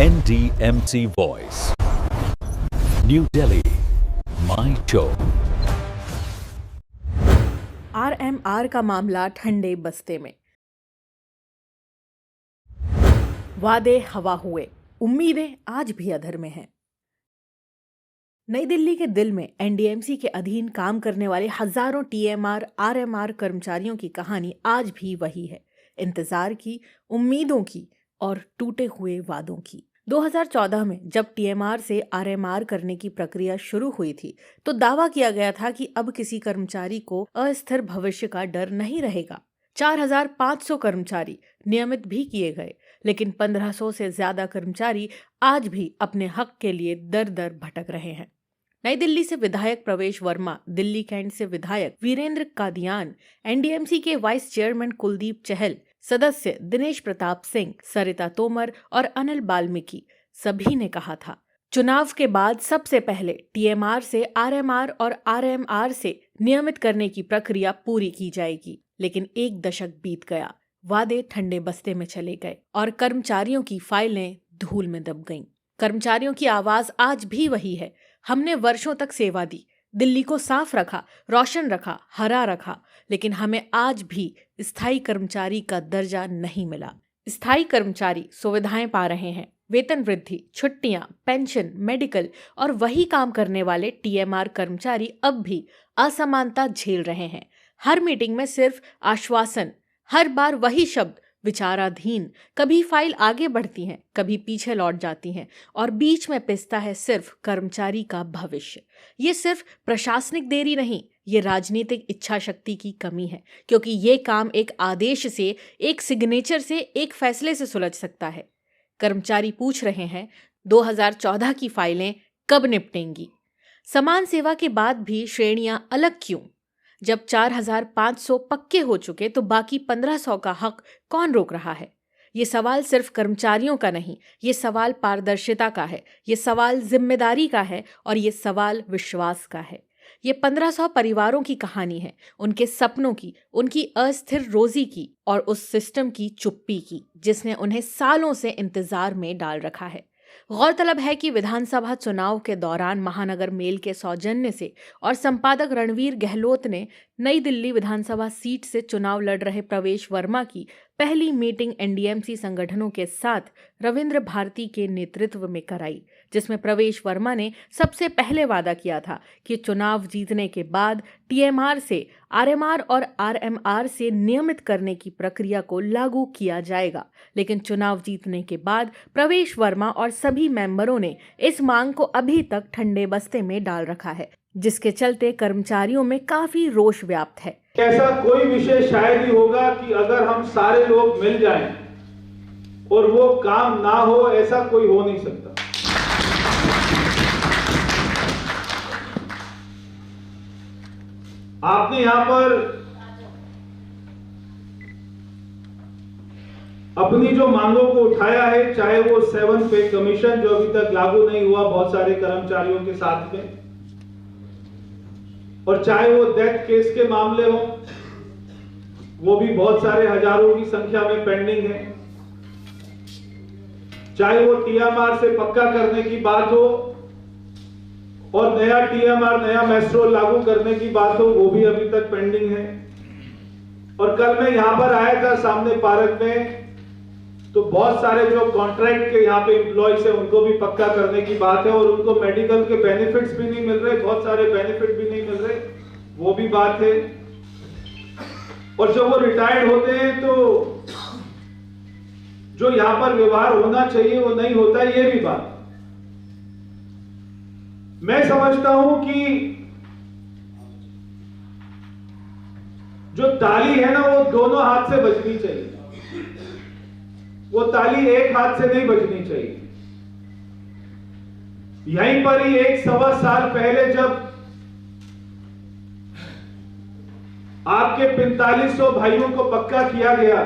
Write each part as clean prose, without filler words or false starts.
NDMC Voice, New Delhi, My Show। RMR का मामला ठंडे बस्ते में। वादे हवा हुए, उम्मीदें आज भी अधर में हैं। नई दिल्ली के दिल में एनडीएमसी के अधीन काम करने वाले हजारों टीएमआर आरएमआर कर्मचारियों की कहानी आज भी वही है, इंतजार की, उम्मीदों की और टूटे हुए वादों की। 2014 में जब टीएमआर से आरएमआर करने की प्रक्रिया शुरू हुई थी तो दावा किया गया था कि अब किसी कर्मचारी को अस्थिर भविष्य का डर नहीं रहेगा। 4,500 कर्मचारी नियमित भी किए गए, लेकिन 1,500 से ज्यादा कर्मचारी आज भी अपने हक के लिए दर दर भटक रहे हैं। नई दिल्ली से विधायक प्रवेश वर्मा, दिल्ली कैंट से विधायक वीरेंद्र कादियान, एनडीएमसी के वाइस चेयरमैन कुलदीप चहल, सदस्य दिनेश प्रताप सिंह, सरिता तोमर और अनिल बाल्मीकि, सभी ने कहा था चुनाव के बाद सबसे पहले टीएमआर से आरएमआर और आरएमआर से नियमित करने की प्रक्रिया पूरी की जाएगी। लेकिन एक दशक बीत गया, वादे ठंडे बस्ते में चले गए और कर्मचारियों की फाइलें धूल में दब गईं। कर्मचारियों की आवाज आज भी वही है, हमने वर्षों तक सेवा दी, दिल्ली को साफ रखा, रोशन रखा, हरा रखा, लेकिन हमें आज भी स्थायी कर्मचारी का दर्जा नहीं मिला। स्थायी कर्मचारी सुविधाएं पा रहे हैं, वेतन वृद्धि, छुट्टियां, पेंशन, मेडिकल, और वही काम करने वाले टीएमआर कर्मचारी अब भी असमानता झेल रहे हैं। हर मीटिंग में सिर्फ आश्वासन, हर बार वही शब्द विचाराधीन। कभी फाइल आगे बढ़ती हैं, कभी पीछे लौट जाती हैं और बीच में पिसता है सिर्फ कर्मचारी का भविष्य। ये सिर्फ प्रशासनिक देरी नहीं, ये राजनीतिक इच्छा शक्ति की कमी है, क्योंकि ये काम एक आदेश से, एक सिग्नेचर से, एक फैसले से सुलझ सकता है। कर्मचारी पूछ रहे हैं 2014 की फाइलें कब निपटेंगी? समान सेवा के बाद भी श्रेणियां अलग क्यों? जब 4,500 पक्के हो चुके तो बाकी 1,500 का हक कौन रोक रहा है? ये सवाल सिर्फ कर्मचारियों का नहीं, ये सवाल पारदर्शिता का है, ये सवाल जिम्मेदारी का है और ये सवाल विश्वास का है। ये 1,500 परिवारों की कहानी है, उनके सपनों की, उनकी अस्थिर रोजी की और उस सिस्टम की चुप्पी की जिसने उन्हें सालों से इंतजार में डाल रखा है। गौरतलब है कि विधानसभा चुनाव के दौरान महानगर मेल के सौजन्य से और संपादक रणवीर गहलोत ने नई दिल्ली विधानसभा सीट से चुनाव लड़ रहे प्रवेश वर्मा की पहली मीटिंग एनडीएमसी संगठनों के साथ रविंद्र भारती के नेतृत्व में कराई, जिसमें प्रवेश वर्मा ने सबसे पहले वादा किया था कि चुनाव जीतने के बाद टीएमआर से आरएमआर और आरएमआर से नियमित करने की प्रक्रिया को लागू किया जाएगा। लेकिन चुनाव जीतने के बाद प्रवेश वर्मा और सभी मेंबरों ने इस मांग को अभी तक ठंडे बस्ते में डाल रखा है, जिसके चलते कर्मचारियों में काफी रोष व्याप्त है। ऐसा कोई विषय शायद ही होगा कि अगर हम सारे लोग मिल जाएं और वो काम ना हो, ऐसा कोई हो नहीं सकता। आपने यहां पर अपनी जो मांगों को उठाया है, चाहे वो 7 पे कमीशन जो अभी तक लागू नहीं हुआ बहुत सारे कर्मचारियों के साथ में, और चाहे वो डेथ केस के मामले हो, वो भी बहुत सारे हजारों की संख्या में पेंडिंग है, चाहे वो टीएमआर से पक्का करने की बात हो और नया टीएमआर, नया मेट्रो लागू करने की बात हो, वो भी अभी तक पेंडिंग है। और कल मैं यहां पर आया था सामने पार्क में, तो बहुत सारे जो कॉन्ट्रैक्ट के यहाँ पे एम्प्लॉयज है उनको भी पक्का करने की बात है और उनको मेडिकल के बेनिफिट्स भी नहीं मिल रहे, बहुत सारे बेनिफिट भी नहीं मिल रहे, वो भी बात है। और जब वो रिटायर्ड होते हैं तो जो यहाँ पर व्यवहार होना चाहिए वो नहीं होता, ये भी बात। मैं समझता हूं कि जो ताली है ना वो दोनों हाथ से बजनी चाहिए, वो ताली एक हाथ से नहीं बजनी चाहिए। यहीं पर ही 1-1.25 साल पहले जब आपके 4500 भाइयों को पक्का किया गया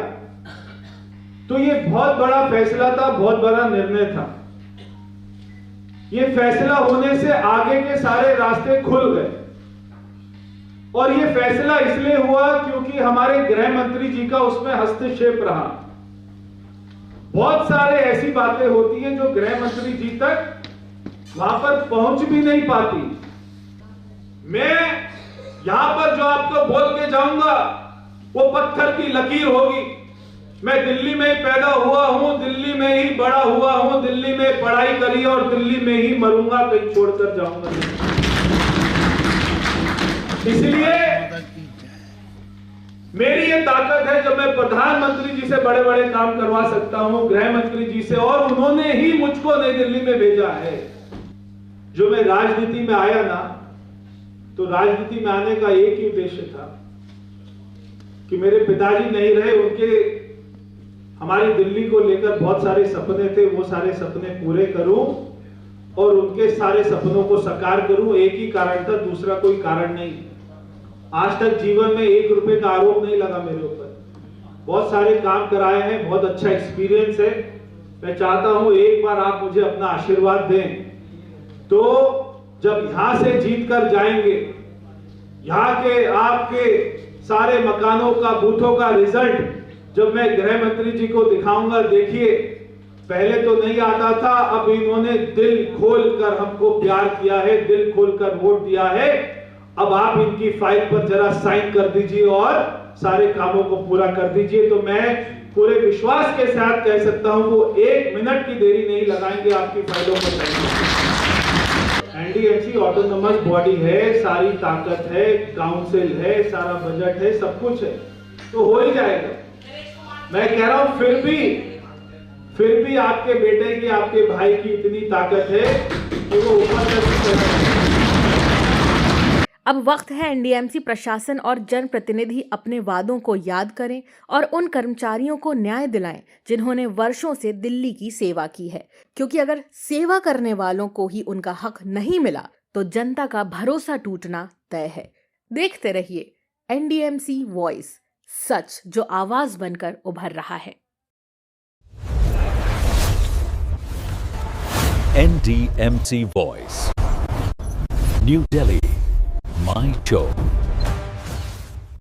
तो ये बहुत बड़ा फैसला था, बहुत बड़ा निर्णय था। ये फैसला होने से आगे के सारे रास्ते खुल गए और ये फैसला इसलिए हुआ क्योंकि हमारे गृह मंत्री जी का उसमें हस्तक्षेप रहा। बहुत सारे ऐसी बातें होती हैं जो गृह मंत्री जी तक वहां पर पहुंच भी नहीं पाती। मैं यहां पर जो आपको बोल के जाऊंगा वो पत्थर की लकीर होगी। मैं दिल्ली में ही पैदा हुआ हूं, दिल्ली में ही बड़ा हुआ हूं, दिल्ली में पढ़ाई करी और दिल्ली में ही मरूंगा, कहीं छोड़कर जाऊंगा नहीं। इसलिए मेरी ये ताकत है जब मैं प्रधानमंत्री जी से बड़े बड़े काम करवा सकता हूं, गृह मंत्री जी से, और उन्होंने ही मुझको नई दिल्ली में भेजा है। जो मैं राजनीति में आया ना, तो राजनीति में आने का एक ही उद्देश्य था कि मेरे पिताजी नहीं रहे, उनके हमारी दिल्ली को लेकर बहुत सारे सपने थे, वो सारे सपने पूरे करूं और उनके सारे सपनों को साकार करूं। एक ही कारण था, दूसरा कोई कारण नहीं। आज तक जीवन में 1 रुपए का आरोप नहीं लगा मेरे ऊपर। बहुत सारे काम कराए हैं, बहुत अच्छा एक्सपीरियंस है। मैं चाहता हूं एक बार आप मुझे अपना आशीर्वाद दें, तो जब यहां से जीत कर जाएंगे, यहां के आपके सारे मकानों का, बूथों का रिजल्ट जब मैं गृह मंत्री जी को दिखाऊंगा, देखिए पहले तो नहीं आता था, अब इन्होंने दिल खोलकर हमको प्यार किया है, दिल खोलकर वोट दिया है। अब आप इनकी फाइल पर जरा साइन कर दीजिए और सारे कामों को पूरा कर दीजिए, तो मैं पूरे विश्वास के साथ कह सकता हूं वो 1 मिनट की देरी नहीं लगाएंगे आपकी फाइलों पर साइन। एनडीएमसी ऑटोनोमस बॉडी है, सारी ताकत है, काउंसिल है, सारा बजट है, सब कुछ है, तो हो ही जाएगा। मैं कह रहा हूं फिर भी आपके बेटे की, आपके भाई की इतनी ताकत है कि वो ऊपर तक। अब वक्त है एनडीएमसी प्रशासन और जनप्रतिनिधि अपने वादों को याद करें और उन कर्मचारियों को न्याय दिलाएं जिन्होंने वर्षों से दिल्ली की सेवा की है, क्योंकि अगर सेवा करने वालों को ही उनका हक नहीं मिला तो जनता का भरोसा टूटना तय है। देखते रहिए एनडीएमसी वॉइस, सच जो आवाज बनकर उभर रहा है। NDMC Voice. New Delhi. My Show.